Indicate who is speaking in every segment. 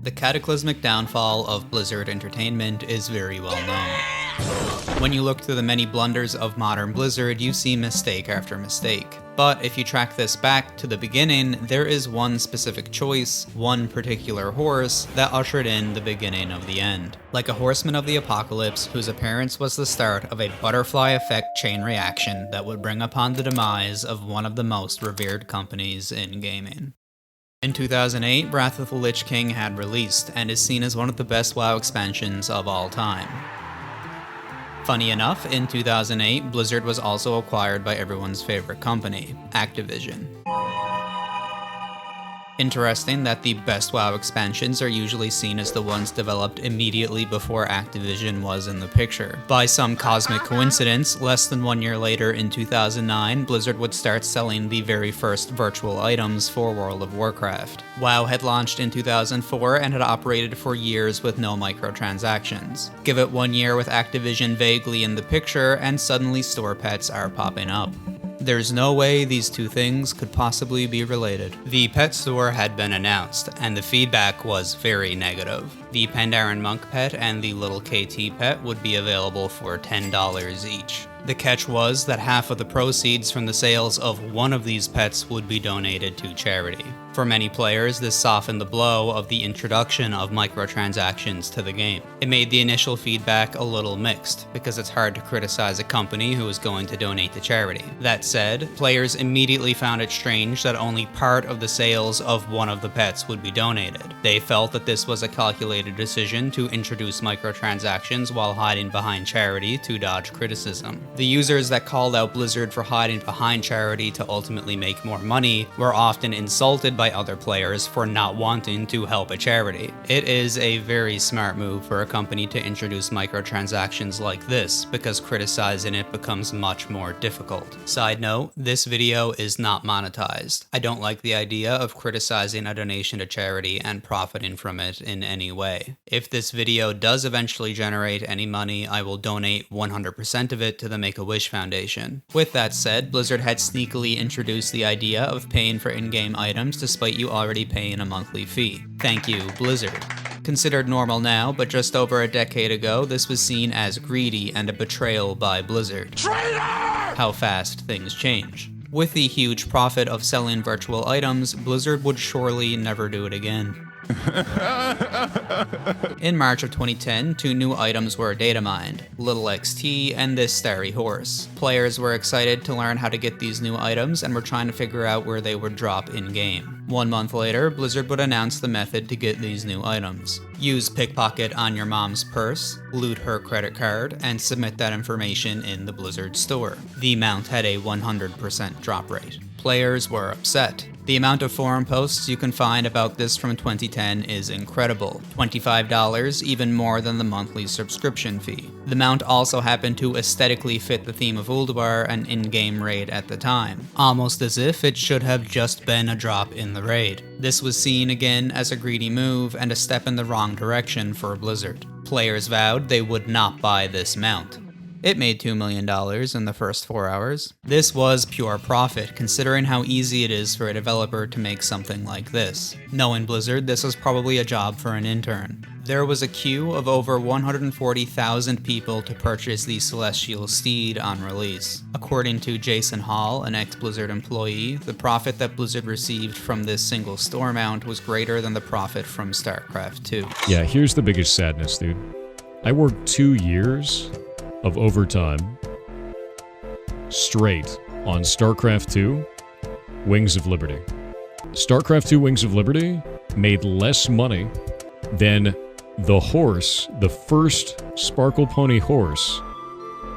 Speaker 1: The cataclysmic downfall of Blizzard Entertainment is very well known. When you look through the many blunders of modern Blizzard, you see mistake after mistake. But if you track this back to the beginning, there is one specific choice, one particular horse, that ushered in the beginning of the end. Like a horseman of the apocalypse whose appearance was the start of a butterfly effect chain reaction that would bring upon the demise of one of the most revered companies in gaming. In 2008, Wrath of the Lich King had released, and is seen as one of the best WoW expansions of all time. Funny enough, in 2008, Blizzard was also acquired by everyone's favorite company, Activision. Interesting that the best WoW expansions are usually seen as the ones developed immediately before Activision was in the picture. By some cosmic coincidence, less than 1 year later in 2009, Blizzard would start selling the very first virtual items for World of Warcraft. WoW had launched in 2004 and had operated for years with no microtransactions. Give it 1 year with Activision vaguely in the picture, and suddenly store pets are popping up. There's no way these two things could possibly be related. The pet store had been announced, and the feedback was very negative. The Pandaren Monk pet and the little KT pet would be available for $10 each. The catch was that half of the proceeds from the sales of one of these pets would be donated to charity. For many players, this softened the blow of the introduction of microtransactions to the game. It made the initial feedback a little mixed, because it's hard to criticize a company who is going to donate to charity. That said, players immediately found it strange that only part of the sales of one of the pets would be donated. They felt that this was a calculated decision to introduce microtransactions while hiding behind charity to dodge criticism. The users that called out Blizzard for hiding behind charity to ultimately make more money were often insulted by other players for not wanting to help a charity. It is a very smart move for a company to introduce microtransactions like this, because criticizing it becomes much more difficult. Side note, this video is not monetized. I don't like the idea of criticizing a donation to charity and profiting from it in any way. If this video does eventually generate any money, I will donate 100% of it to the Make-A-Wish Foundation. With that said, Blizzard had sneakily introduced the idea of paying for in-game items despite you already paying a monthly fee. Thank you, Blizzard. Considered normal now, but just over a decade ago, this was seen as greedy and a betrayal by Blizzard. Traitor! How fast things change. With the huge profit of selling virtual items, Blizzard would surely never do it again. In March of 2010, two new items were data mined, Little XT and this starry horse. Players were excited to learn how to get these new items and were trying to figure out where they would drop in-game. 1 month later, Blizzard would announce the method to get these new items. Use pickpocket on your mom's purse, loot her credit card, and submit that information in the Blizzard store. The mount had a 100% drop rate. Players were upset. The amount of forum posts you can find about this from 2010 is incredible. $25, even more than the monthly subscription fee. The mount also happened to aesthetically fit the theme of Ulduar, an in-game raid at the time, almost as if it should have just been a drop in the raid. This was seen again as a greedy move and a step in the wrong direction for Blizzard. Players vowed they would not buy this mount. It made $2 million in the first 4 hours. This was pure profit, considering how easy it is for a developer to make something like this. Knowing Blizzard, this was probably a job for an intern. There was a queue of over 140,000 people to purchase the Celestial Steed on release. According to Jason Hall, an ex-Blizzard employee, the profit that Blizzard received from this single store mount was greater than the profit from StarCraft 2.
Speaker 2: Yeah, here's the biggest sadness, dude. I worked 2 years of overtime straight on StarCraft 2 Wings of Liberty. StarCraft 2 Wings of Liberty made less money than the horse, the first Sparkle Pony horse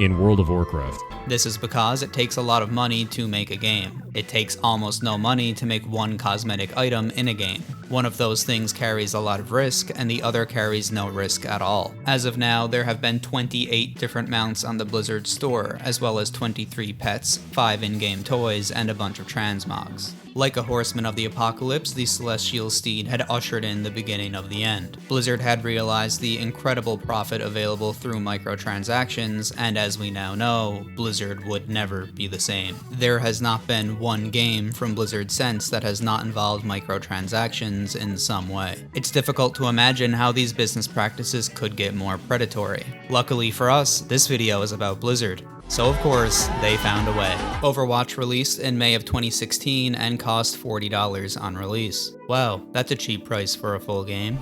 Speaker 2: in World of Warcraft.
Speaker 1: This is because it takes a lot of money to make a game. It takes almost no money to make one cosmetic item in a game. One of those things carries a lot of risk, and the other carries no risk at all. As of now, there have been 28 different mounts on the Blizzard store, as well as 23 pets, 5 in-game toys, and a bunch of transmogs. Like a horseman of the apocalypse, the celestial steed had ushered in the beginning of the end. Blizzard had realized the incredible profit available through microtransactions, and as we now know, Blizzard would never be the same. There has not been one game from Blizzard since that has not involved microtransactions in some way. It's difficult to imagine how these business practices could get more predatory. Luckily for us, this video is about Blizzard. So of course, they found a way. Overwatch released in May of 2016 and cost $40 on release. Wow, that's a cheap price for a full game.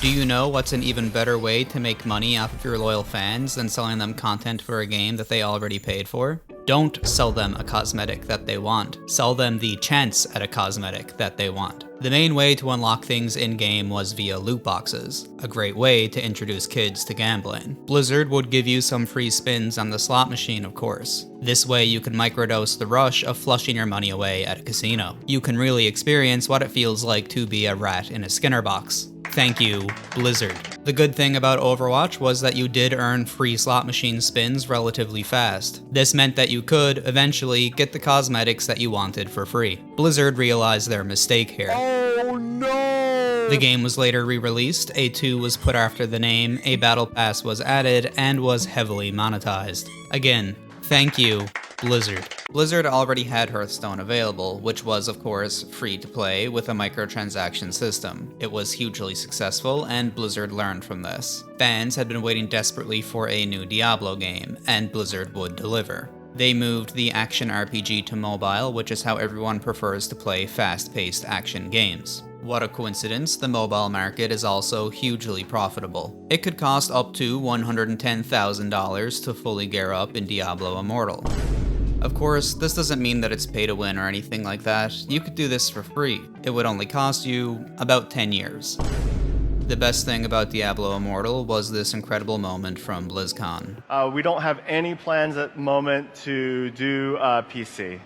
Speaker 1: Do you know what's an even better way to make money off of your loyal fans than selling them content for a game that they already paid for? Don't sell them a cosmetic that they want. Sell them the chance at a cosmetic that they want. The main way to unlock things in-game was via loot boxes, a great way to introduce kids to gambling. Blizzard would give you some free spins on the slot machine, of course. This way you can microdose the rush of flushing your money away at a casino. You can really experience what it feels like to be a rat in a Skinner box. Thank you, Blizzard. The good thing about Overwatch was that you did earn free slot machine spins relatively fast. This meant that you could, eventually, get the cosmetics that you wanted for free. Blizzard realized their mistake here.
Speaker 3: Oh no!
Speaker 1: The game was later re-released, a 2 was put after the name, a battle pass was added, and was heavily monetized. Again, thank you, Blizzard. Blizzard already had Hearthstone available, which was, of course, free to play with a microtransaction system. It was hugely successful, and Blizzard learned from this. Fans had been waiting desperately for a new Diablo game, and Blizzard would deliver. They moved the action RPG to mobile, which is how everyone prefers to play fast-paced action games. What a coincidence, the mobile market is also hugely profitable. It could cost up to $110,000 to fully gear up in Diablo Immortal. Of course, this doesn't mean that it's pay to win or anything like that. You could do this for free. It would only cost you about 10 years. The best thing about Diablo Immortal was this incredible moment from BlizzCon.
Speaker 3: We don't have any plans at the moment to do PC.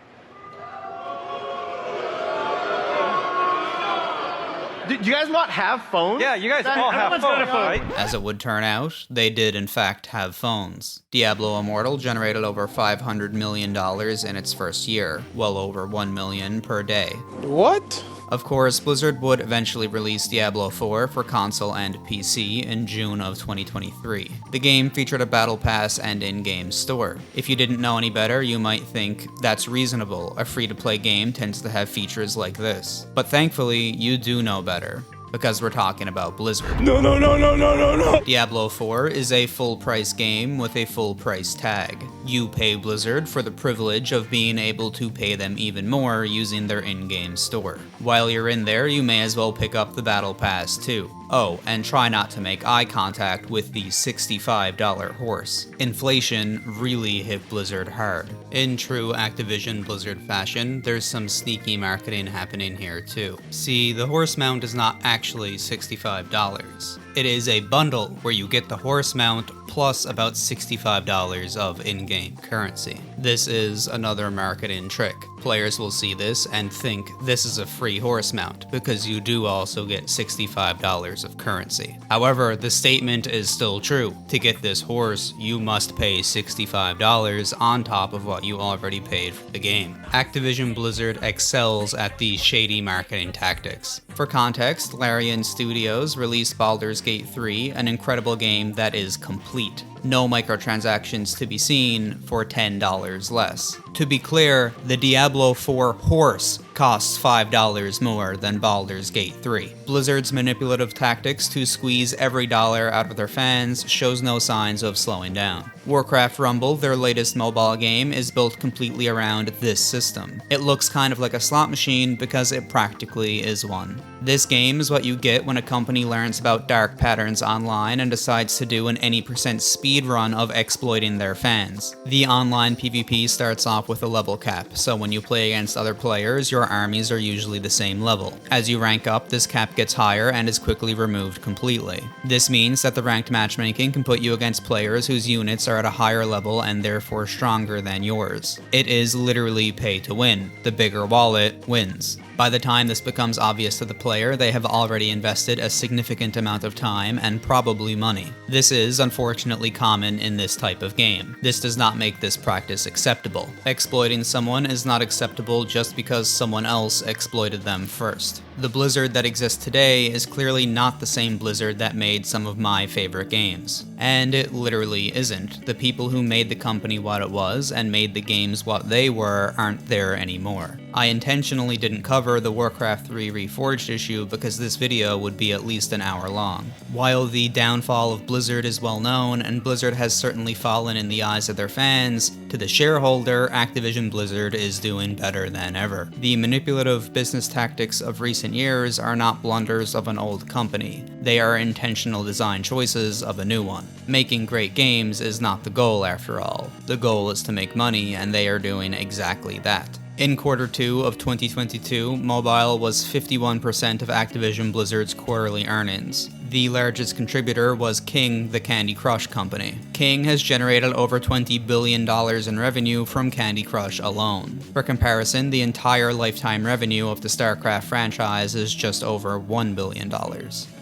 Speaker 3: Do you guys not have phones?
Speaker 4: Yeah, you guys all have phones, right?
Speaker 1: As it would turn out, they did in fact have phones. Diablo Immortal generated over $500 million in its first year, well over $1 million per day.
Speaker 4: What?
Speaker 1: Of course, Blizzard would eventually release Diablo 4 for console and PC in June of 2023. The game featured a battle pass and in-game store. If you didn't know any better, you might think that's reasonable. A free-to-play game tends to have features like this. But thankfully, you do know better, because we're talking about Blizzard.
Speaker 4: No.
Speaker 1: Diablo 4 is a full-price game with a full-price tag. You pay Blizzard for the privilege of being able to pay them even more using their in-game store. While you're in there, you may as well pick up the Battle Pass too. Oh, and try not to make eye contact with the $65 horse. Inflation really hit Blizzard hard. In true Activision Blizzard fashion, there's some sneaky marketing happening here too. See, the horse mount is not actually $65. It is a bundle where you get the horse mount plus about $65 of in-game currency. This is another marketing trick. Players will see this and think this is a free horse mount because you do also get $65 of currency. However, the statement is still true. To get this horse, you must pay $65 on top of what you already paid for the game. Activision Blizzard excels at these shady marketing tactics. For context, Larian Studios released Baldur's Gate 3, an incredible game that is complete. No microtransactions to be seen for $10 less. To be clear, the Diablo 4 horse costs $5 more than Baldur's Gate 3. Blizzard's manipulative tactics to squeeze every dollar out of their fans shows no signs of slowing down. Warcraft Rumble, their latest mobile game, is built completely around this system. It looks kind of like a slot machine because it practically is one. This game is what you get when a company learns about dark patterns online and decides to do an any percent speed run of exploiting their fans. The online PvP starts off with a level cap, so when you play against other players, your armies are usually the same level. As you rank up, this cap gets higher and is quickly removed completely. This means that the ranked matchmaking can put you against players whose units are at a higher level and therefore stronger than yours. It is literally pay to win. The bigger wallet wins. By the time this becomes obvious to the player, they have already invested a significant amount of time and probably money. This is, unfortunately, common in this type of game. This does not make this practice acceptable. Exploiting someone is not acceptable just because someone else exploited them first. The Blizzard that exists today is clearly not the same Blizzard that made some of my favorite games. And it literally isn't. The people who made the company what it was and made the games what they were aren't there anymore. I intentionally didn't cover the Warcraft 3 Reforged issue because this video would be at least an hour long. While the downfall of Blizzard is well known, and Blizzard has certainly fallen in the eyes of their fans, to the shareholder, Activision Blizzard is doing better than ever. The manipulative business tactics of recent years are not blunders of an old company. They are intentional design choices of a new one. Making great games is not the goal after all. The goal is to make money, and they are doing exactly that. In Q2 of 2022, mobile was 51% of Activision Blizzard's quarterly earnings. The largest contributor was King, the Candy Crush company. King has generated over $20 billion in revenue from Candy Crush alone. For comparison, the entire lifetime revenue of the StarCraft franchise is just over $1 billion.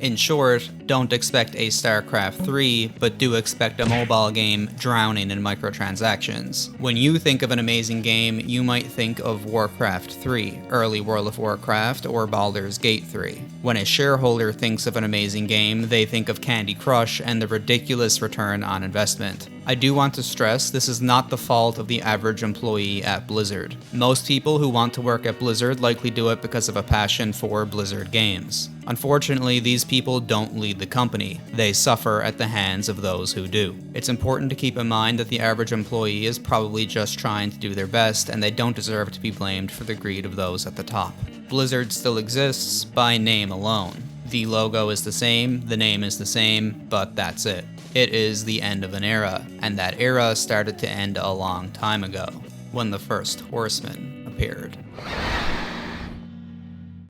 Speaker 1: In short, don't expect a StarCraft 3, but do expect a mobile game drowning in microtransactions. When you think of an amazing game, you might think of Warcraft 3, early World of Warcraft, or Baldur's Gate 3. When a shareholder thinks of an amazing game, they think of Candy Crush and the ridiculous return on investment. I do want to stress this is not the fault of the average employee at Blizzard. Most people who want to work at Blizzard likely do it because of a passion for Blizzard games. Unfortunately, these people don't lead the company. They suffer at the hands of those who do. It's important to keep in mind that the average employee is probably just trying to do their best, and they don't deserve to be blamed for the greed of those at the top. Blizzard still exists by name alone. The logo is the same, the name is the same, but that's it. It is the end of an era, and that era started to end a long time ago, when the first Horseman appeared.